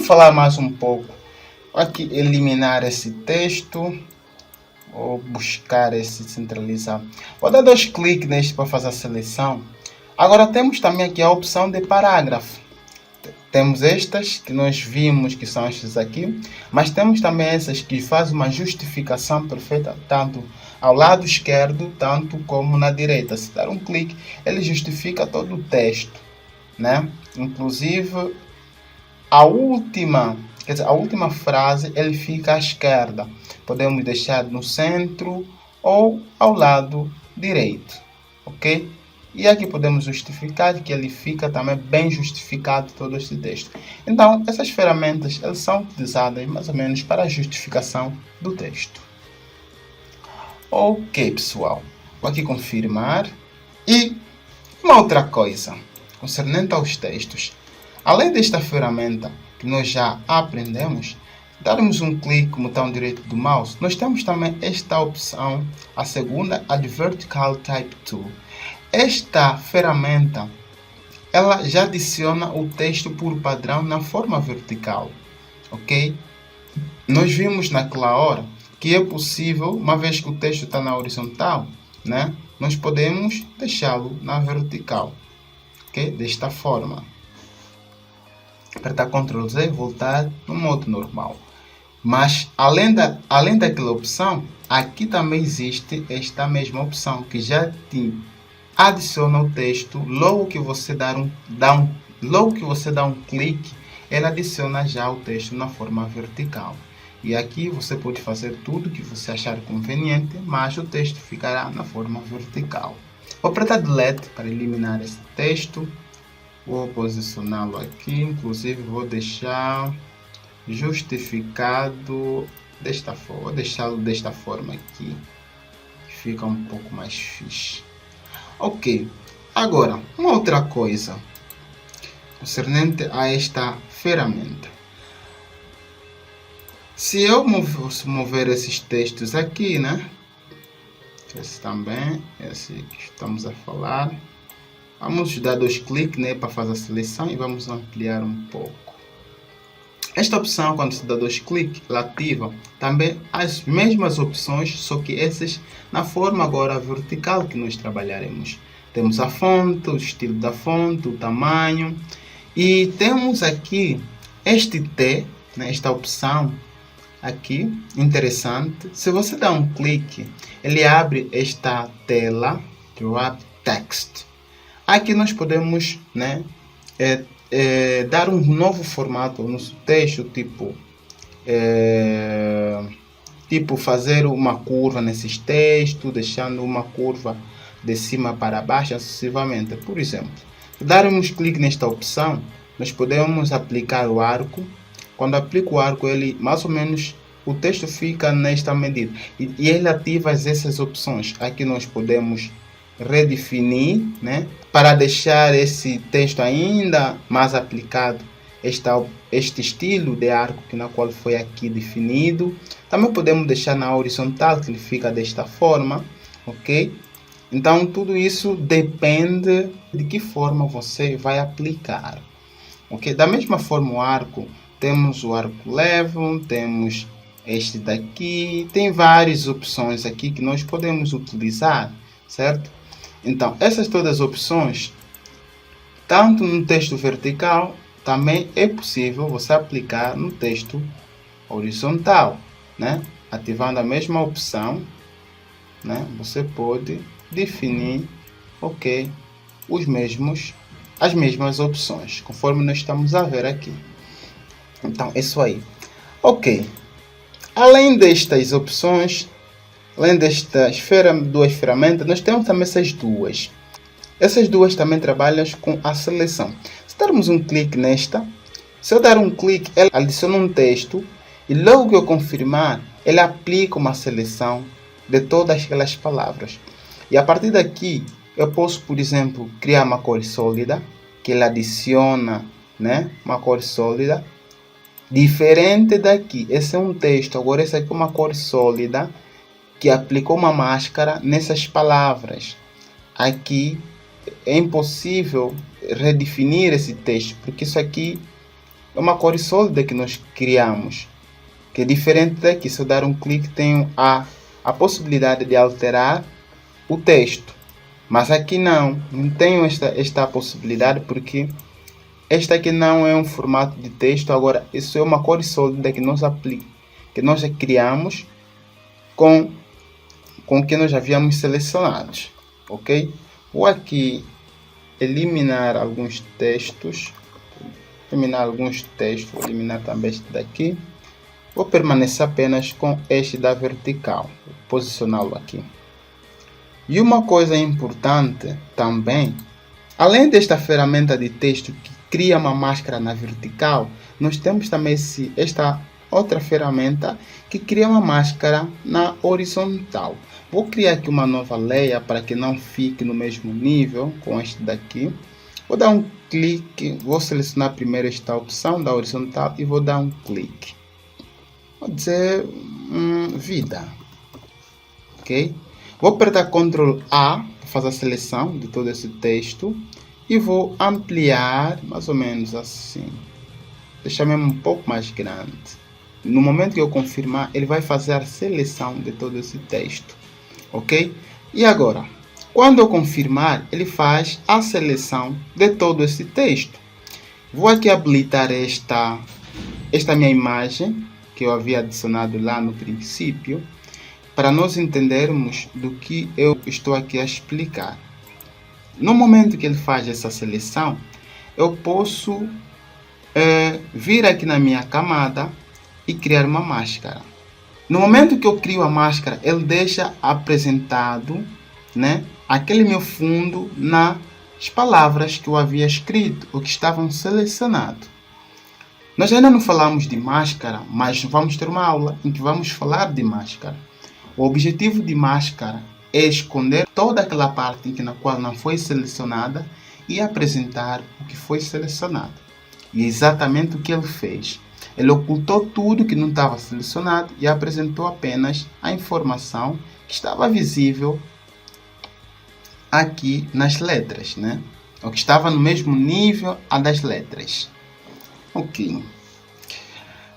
Vamos falar mais um pouco. Vou aqui eliminar esse texto. Vou buscar esse centralizar. Vou dar 2 cliques neste para fazer a seleção. Agora temos também aqui a opção de parágrafo. Temos estas que nós vimos que são estas aqui, mas temos também essas que fazem uma justificação perfeita, tanto ao lado esquerdo, tanto como na direita. Se dar um clique, ele justifica todo o texto, né? Inclusive, a última frase, ele fica à esquerda. Podemos deixar no centro ou ao lado direito, ok? E aqui podemos justificar que ele fica também bem justificado todo este texto. Então, essas ferramentas elas são utilizadas mais ou menos para a justificação do texto. Ok, pessoal. Vou aqui confirmar. E uma outra coisa, concernente aos textos. Além desta ferramenta que nós já aprendemos, darmos um clique no botão direito do mouse, nós temos também esta opção, a segunda, a de Vertical Type Tool. Esta ferramenta, ela já adiciona o texto por padrão na forma vertical, ok? Nós vimos naquela hora que é possível, uma vez que o texto está na horizontal, né? Nós podemos deixá-lo na vertical, ok? Desta forma. Apertar Ctrl Z e voltar no modo normal. Mas, além daquela opção, aqui também existe esta mesma opção, que já te adiciona o texto. Logo que você dá um clique, ela adiciona já o texto na forma vertical. E aqui você pode fazer tudo que você achar conveniente, mas o texto ficará na forma vertical. Vou apertar Delete para eliminar esse texto. Vou posicioná-lo aqui, inclusive vou deixar justificado desta forma. Vou deixá-lo desta forma aqui, que fica um pouco mais fixe. Ok, agora uma outra coisa concernente a esta ferramenta. Se eu mover esses textos aqui, né? Esse também, esse que estamos a falar. Vamos dar 2 cliques, né, para fazer a seleção e vamos ampliar um pouco. Esta opção, quando se dá 2 cliques, ela ativa também as mesmas opções, só que essas na forma agora vertical que nós trabalharemos. Temos a fonte, o estilo da fonte, o tamanho. E temos aqui este T, né, esta opção aqui, interessante. Se você dá um clique, ele abre esta tela de Wrap Text. Aqui nós podemos, né, dar um novo formato ao nosso texto, tipo fazer uma curva nesses textos, deixando uma curva de cima para baixo, sucessivamente. Por exemplo, se darmos clique nesta opção, nós podemos aplicar o arco. Quando aplico o arco, ele mais ou menos o texto fica nesta medida e ele ativa essas opções. Aqui nós podemos redefinir, né, para deixar esse texto ainda mais aplicado este estilo de arco na qual foi aqui definido. Também podemos deixar na horizontal, que ele fica desta forma, ok? Então tudo isso depende de que forma você vai aplicar, ok? Da mesma forma o arco, temos o arco level, temos este daqui, tem várias opções aqui que nós podemos utilizar, certo? Então, essas todas as opções, tanto no texto vertical, também é possível você aplicar no texto horizontal, né? Ativando a mesma opção, né? Você pode definir, ok, as mesmas opções, conforme nós estamos a ver aqui. Então, é isso aí. Ok. Além destas opções, além destas 2 ferramentas, nós temos também essas duas. Essas duas também trabalham com a seleção. Se darmos um clique nesta, se eu dar um clique, ela adiciona um texto e logo que eu confirmar, ele aplica uma seleção de todas aquelas palavras. E a partir daqui, eu posso, por exemplo, criar uma cor sólida, que ele adiciona, né, uma cor sólida. Diferente daqui, esse é um texto, agora esse aqui é uma cor sólida, que aplicou uma máscara nessas palavras. Aqui é impossível redefinir esse texto, porque isso aqui é uma cor sólida que nós criamos, que é diferente daqui. Se eu dar um clique, tenho a possibilidade de alterar o texto. Mas aqui não tenho esta possibilidade, porque este aqui não é um formato de texto. Agora, isso é uma cor sólida que nós criamos com o que nós havíamos selecionado, ok? Vou aqui eliminar alguns textos, vou eliminar também este daqui. Vou permanecer apenas com este da vertical, vou posicioná-lo aqui. E uma coisa importante também, além desta ferramenta de texto que cria uma máscara na vertical, nós temos também esta outra ferramenta que cria uma máscara na horizontal. Vou criar aqui uma nova layer para que não fique no mesmo nível com este daqui. Vou dar um clique, vou selecionar primeiro esta opção da horizontal e vou dar um clique. Vou dizer vida, ok? Vou apertar Ctrl A para fazer a seleção de todo esse texto e vou ampliar mais ou menos assim, deixar mesmo um pouco mais grande. No momento que eu confirmar, ele vai fazer a seleção de todo esse texto, ok? E agora, quando eu confirmar, ele faz a seleção de todo esse texto. Vou aqui habilitar esta minha imagem que eu havia adicionado lá no princípio, para nós entendermos do que eu estou aqui a explicar. No momento que ele faz essa seleção, eu posso vir aqui na minha camada e criar uma máscara. No momento que eu crio a máscara, ele deixa apresentado, né, aquele meu fundo nas palavras que eu havia escrito ou que estavam selecionadas. Nós ainda não falamos de máscara, mas vamos ter uma aula em que vamos falar de máscara. O objetivo de máscara é esconder toda aquela parte na qual não foi selecionada e apresentar o que foi selecionado. E é exatamente o que ele fez. Ele ocultou tudo que não estava selecionado e apresentou apenas a informação que estava visível aqui nas letras, né? O que estava no mesmo nível a das letras. Ok.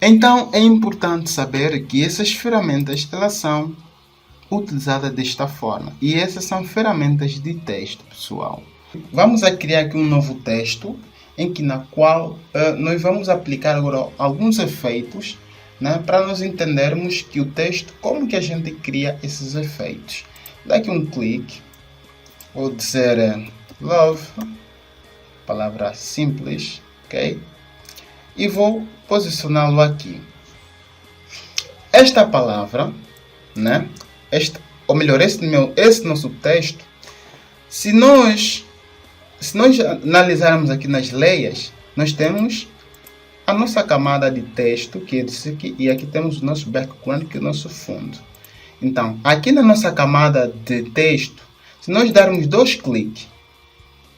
Então é importante saber que essas ferramentas elas são utilizadas desta forma. E essas são ferramentas de texto, pessoal. Vamos a criar aqui um novo texto na qual nós vamos aplicar agora alguns efeitos, né, para nós entendermos que o texto, como que a gente cria esses efeitos. Dá aqui um clique, vou dizer love, palavra simples, ok? E vou posicioná-lo aqui. Esta palavra, né, esse nosso texto, se nós analisarmos aqui nas layers, nós temos a nossa camada de texto, que é isso aqui, e aqui temos o nosso background, que é o nosso fundo. Então, aqui na nossa camada de texto, se nós darmos 2 cliques,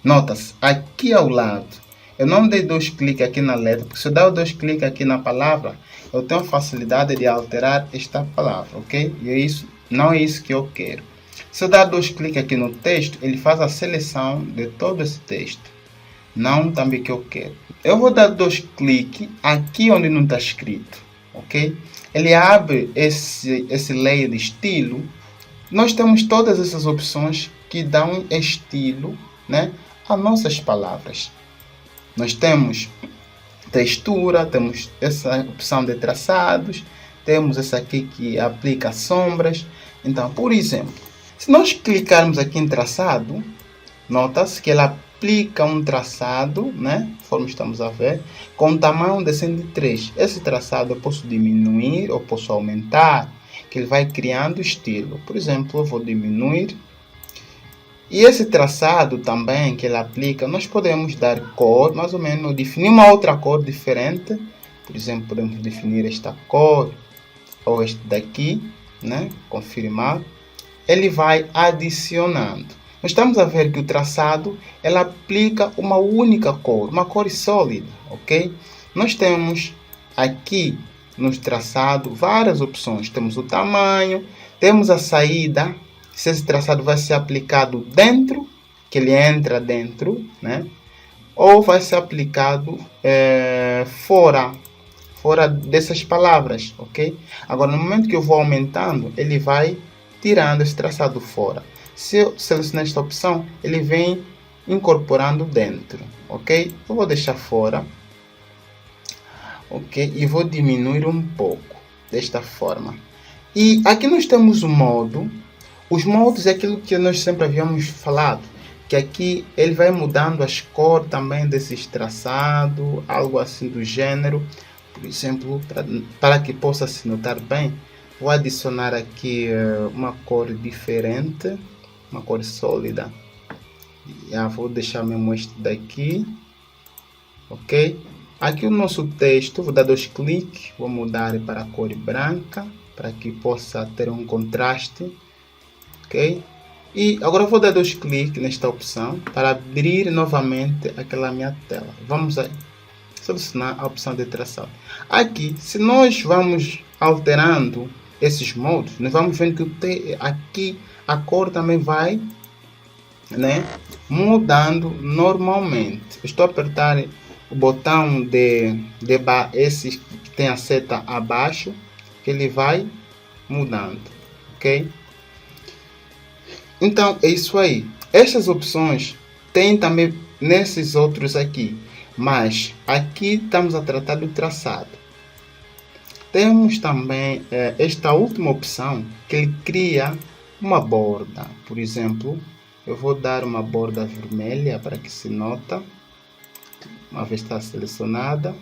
nota-se, aqui ao lado, eu não dei 2 cliques aqui na letra, porque se eu der 2 cliques aqui na palavra, eu tenho facilidade de alterar esta palavra, ok? E não é isso que eu quero. Se eu dar 2 cliques aqui no texto, ele faz a seleção de todo esse texto. Não também que eu quero. Eu vou dar 2 cliques aqui onde não está escrito, ok? Ele abre esse layer de estilo. Nós temos todas essas opções que dão estilo, né, a nossas palavras. Nós temos textura, temos essa opção de traçados, temos essa aqui que aplica sombras. Então, por exemplo, se nós clicarmos aqui em traçado, nota-se que ela aplica um traçado, né, conforme estamos a ver, com tamanho de 103. Esse traçado eu posso diminuir ou posso aumentar, que ele vai criando estilo. Por exemplo, eu vou diminuir. E esse traçado também que ele aplica, nós podemos dar cor, mais ou menos, definir uma outra cor diferente. Por exemplo, podemos definir esta cor ou este daqui, né? Confirmar. Ele vai adicionando. Nós estamos a ver que o traçado, ele aplica uma única cor, uma cor sólida, ok? Nós temos aqui no traçado várias opções. Temos o tamanho, temos a saída, se esse traçado vai ser aplicado dentro, que ele entra dentro, né? ou vai ser aplicado fora dessas palavras, ok? Agora, no momento que eu vou aumentando, ele vai tirando esse traçado fora. Se eu selecionar esta opção, ele vem incorporando dentro, ok? Eu vou deixar fora, ok? E vou diminuir um pouco, desta forma. E aqui nós temos o modo. Os modos é aquilo que nós sempre havíamos falado, que aqui ele vai mudando as cores também desses traçados, algo assim do gênero. Por exemplo, para que possa se notar bem, vou adicionar aqui uma cor diferente, uma cor sólida. Já vou deixar mesmo este daqui, ok? Aqui o nosso texto, vou dar 2 cliques, vou mudar para a cor branca, para que possa ter um contraste, ok? E agora vou dar 2 cliques nesta opção para abrir novamente aquela minha tela. Vamos aí selecionar a opção de traçado. Aqui, se nós vamos alterando esses modos, nós vamos vendo que aqui a cor também vai, né, mudando normalmente. Estou a apertar o botão esse que tem a seta abaixo, que ele vai mudando, ok? Então é isso aí. Estas opções tem também nesses outros aqui, mas aqui estamos a tratar do traçado. Temos também esta última opção, que ele cria uma borda. Por exemplo, eu vou dar uma borda vermelha para que se nota. Uma vez está selecionada,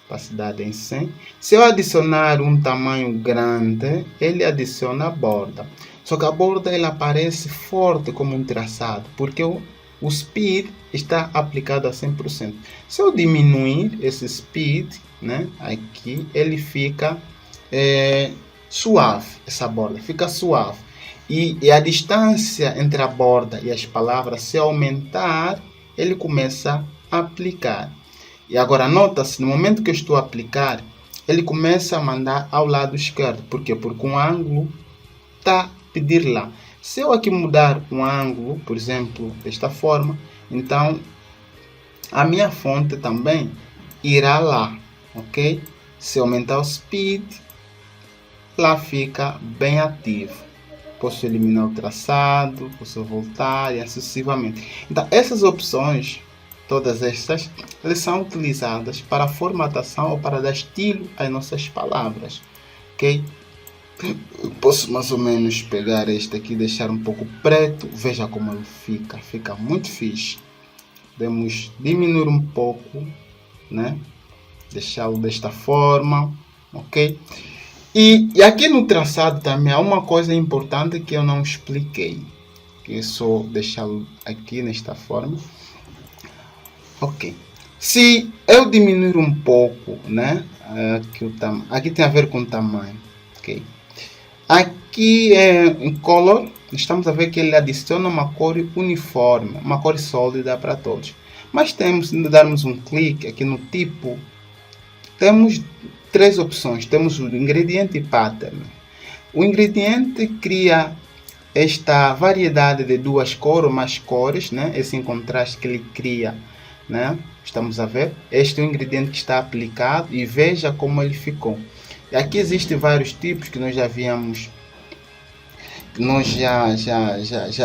opacidade em 100. Se eu adicionar um tamanho grande, ele adiciona a borda. Só que a borda ela aparece forte como um traçado, porque o speed está aplicado a 100%. Se eu diminuir esse speed, né, aqui, ele fica suave, essa borda fica suave. E a distância entre a borda e as palavras, se aumentar, ele começa a aplicar. E agora nota-se, no momento que eu estou a aplicar, ele começa a mandar ao lado esquerdo. Por quê? Porque um ângulo está a pedir lá. Se eu aqui mudar um ângulo, por exemplo, desta forma, então a minha fonte também irá lá, ok? Se aumentar o speed, lá fica bem ativo. Posso eliminar o traçado, posso voltar e assim sucessivamente. Então, essas opções, todas estas, elas são utilizadas para a formatação ou para dar estilo às nossas palavras, ok? Eu posso mais ou menos pegar este aqui, deixar um pouco preto, veja como ele fica muito fixe. Podemos diminuir um pouco, né? Deixá-lo desta forma, ok? E aqui no traçado também há uma coisa importante que eu não expliquei, que é só deixá-lo aqui nesta forma, ok? Se eu diminuir um pouco, né? Aqui tem a ver com o tamanho, ok? Aqui em color, estamos a ver que ele adiciona uma cor uniforme, uma cor sólida para todos. Mas temos, se darmos um clique aqui no tipo, temos 3 opções. Temos o ingrediente e pattern. O ingrediente cria esta variedade de 2 cores ou mais cores, né? Esse contraste que ele cria, né? Estamos a ver. Este é o ingrediente que está aplicado e veja como ele ficou. E aqui existem vários tipos que nós já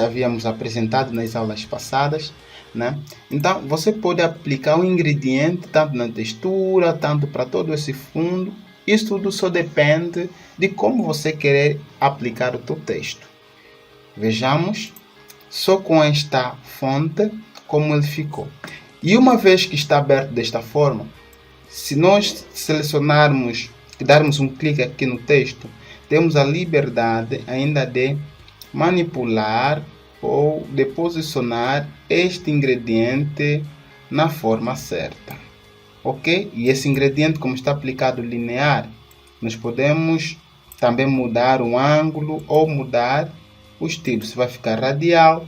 havíamos apresentado nas aulas passadas, né? Então você pode aplicar o ingrediente tanto na textura, tanto para todo esse fundo. Isso tudo só depende de como você querer aplicar o teu texto. Vejamos só com esta fonte como ele ficou. E uma vez que está aberto desta forma, se nós selecionarmos e darmos um clique aqui no texto, temos a liberdade ainda de manipular ou de posicionar este ingrediente na forma certa, ok? E esse ingrediente, como está aplicado linear, nós podemos também mudar o ângulo ou mudar o estilo, se vai ficar radial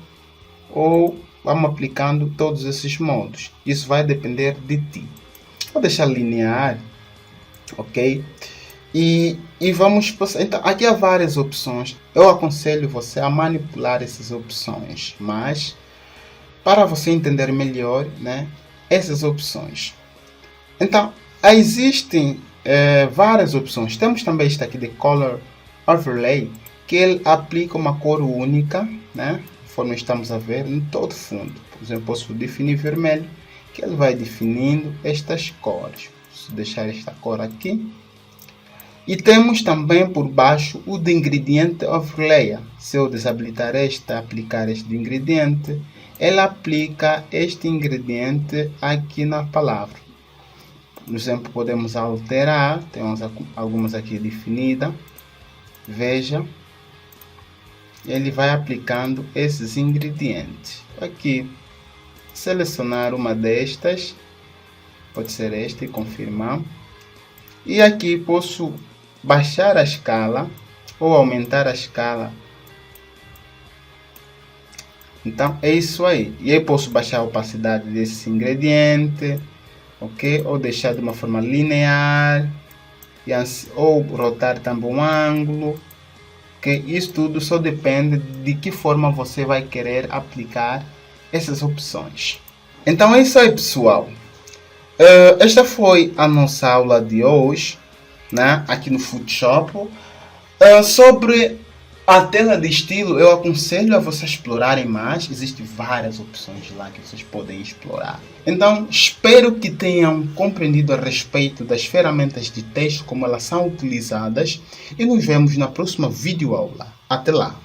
ou vamos aplicando todos esses modos. Isso vai depender de ti. Vou deixar linear, ok? E vamos passar. Então, aqui há várias opções. Eu aconselho você a manipular essas opções, mas para você entender melhor, né, essas opções. Então, existem várias opções. Temos também esta aqui de Color Overlay, que ele aplica uma cor única, né? Conforme estamos a ver, em todo fundo. Por exemplo, posso definir vermelho, que ele vai definindo estas cores. Posso deixar esta cor aqui. E temos também por baixo o de ingrediente overlay. Se eu desabilitar aplicar este ingrediente, ele aplica este ingrediente aqui na palavra. Por exemplo, podemos alterar, temos algumas aqui definidas. Veja, ele vai aplicando esses ingredientes. Aqui, selecionar uma destas, pode ser esta e confirmar. E aqui posso baixar a escala ou aumentar a escala. Então é isso aí. E aí posso baixar a opacidade desse ingrediente, ok? Ou deixar de uma forma linear, ou rotar também um ângulo. Okay? Isso tudo só depende de que forma você vai querer aplicar essas opções. Então é isso aí, pessoal. Esta foi a nossa aula de hoje, né? Aqui no Photoshop. Sobre a tela de estilo, eu aconselho a vocês explorarem mais. Existem várias opções lá que vocês podem explorar. Então, espero que tenham compreendido a respeito das ferramentas de texto, como elas são utilizadas. E nos vemos na próxima videoaula. Até lá!